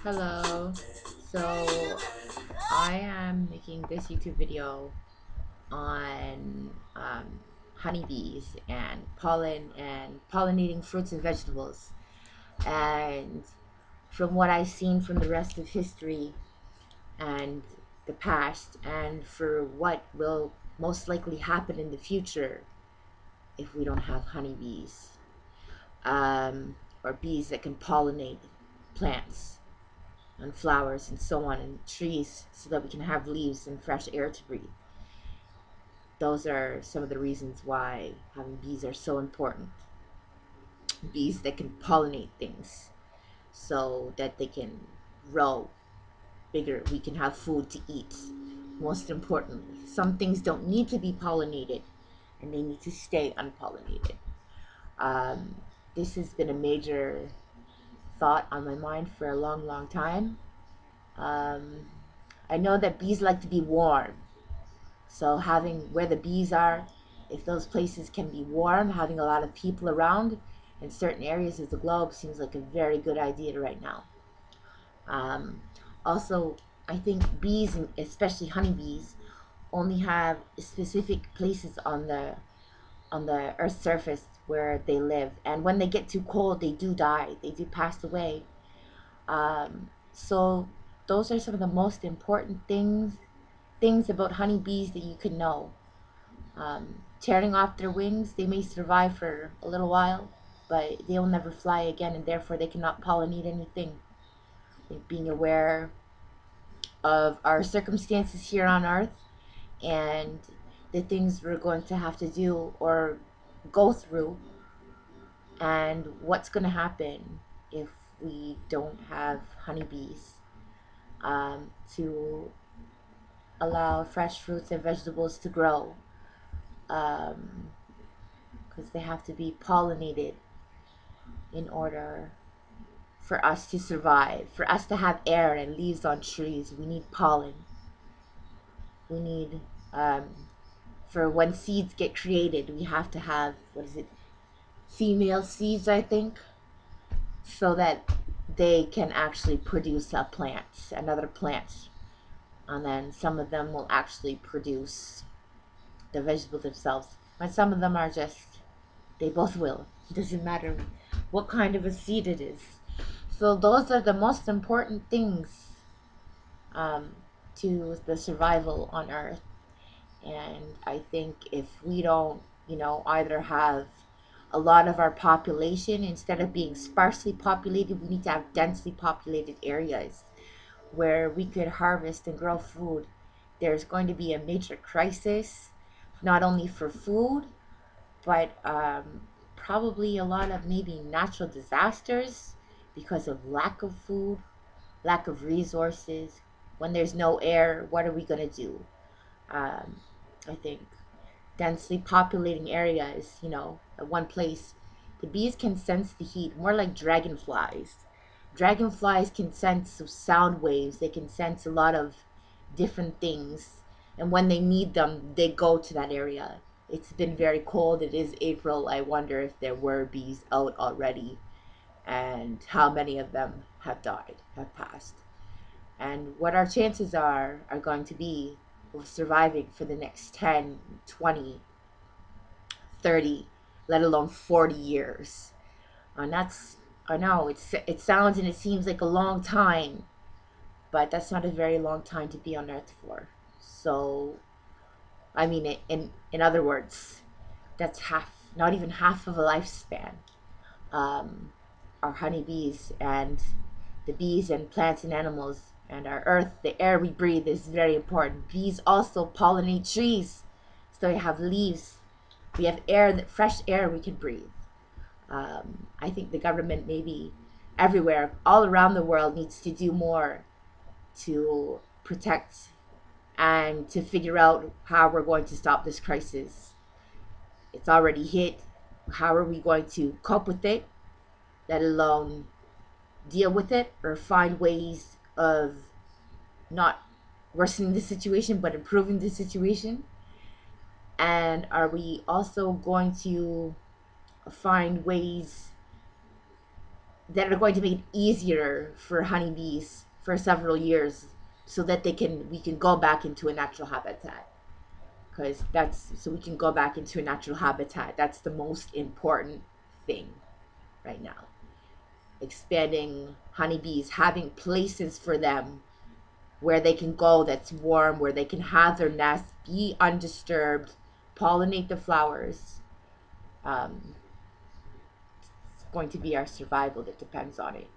Hello. So I am making this YouTube video on honeybees and pollen and pollinating fruits and vegetables. And from what I've seen from the rest of history and the past, and for what will most likely happen in the future if we don't have honeybees, or bees that can pollinate plants and flowers and so on, and trees, so that we can have leaves and fresh air to breathe. Those are some of the reasons why having bees are so important. Bees that can pollinate things so that they can grow bigger. We can have food to eat. Most importantly, some things don't need to be pollinated and they need to stay unpollinated. Um, this has been a major thought on my mind for a long, long time. Um, I know that bees like to be warm. So having where the bees are, if those places can be warm, having a lot of people around in certain areas of the globe seems like a very good idea right now. Um, Also, I think bees, and especially honeybees, only have specific places on the Earth's surface where they live, and when they get too cold, they do die. They do pass away. So those are some of the most important things about honeybees that you can know. Tearing off their wings, they may survive for a little while, but they will never fly again, and therefore they cannot pollinate anything. I think being aware of our circumstances here on Earth and the things we're going to have to do or go through, and what's going to happen if we don't have honeybees, to allow fresh fruits and vegetables to grow, because they have to be pollinated in order for us to survive. For us to have air and leaves on trees, we need pollen. We need, for when seeds get created, we have to have, what is it, female seeds, I think, so that they can actually produce a plant, another plant. And then some of them will actually produce the vegetables themselves. And some of them are just, they both will. It doesn't matter what kind of a seed it is. So those are the most important things, um, to the survival on Earth. And I think if we don't, either have a lot of our population, instead of being sparsely populated, we need to have densely populated areas where we could harvest and grow food. There's going to be a major crisis, not only for food, but probably a lot of maybe natural disasters because of lack of food, lack of resources. When there's no air, what are we going to do? Um, I think densely populating areas, at one place, the bees can sense the heat, more like dragonflies. Dragonflies can sense sound waves, they can sense a lot of different things, and when they need them, they go to that area. It's been very cold, it is April. I wonder if there were bees out already and how many of them have died, have passed, and what our chances are going to be of surviving for the next 10, 20, 30, let alone 40 years. And that's, I know it sounds and it seems like a long time, but that's not a very long time to be on Earth for. So, I mean, in other words, that's half, not even half of a lifespan. Um, our honeybees and the bees and plants and animals and our earth, the air we breathe is very important. Bees also pollinate trees, so we have leaves, we have air, that fresh air we can breathe. I think the government, maybe everywhere, all around the world, needs to do more to protect and to figure out how we're going to stop this crisis. It's already hit. How are we going to cope with it, let alone deal with it or find ways of not worsening the situation but improving the situation? And are we also going to find ways that are going to make it easier for honeybees for several years, so that we can go back into a natural habitat. Because that's so we can go back into a natural habitat. That's the most important thing right now. Expanding honeybees, having places for them where they can go that's warm, where they can have their nest, be undisturbed, pollinate the flowers. It's going to be our survival that depends on it.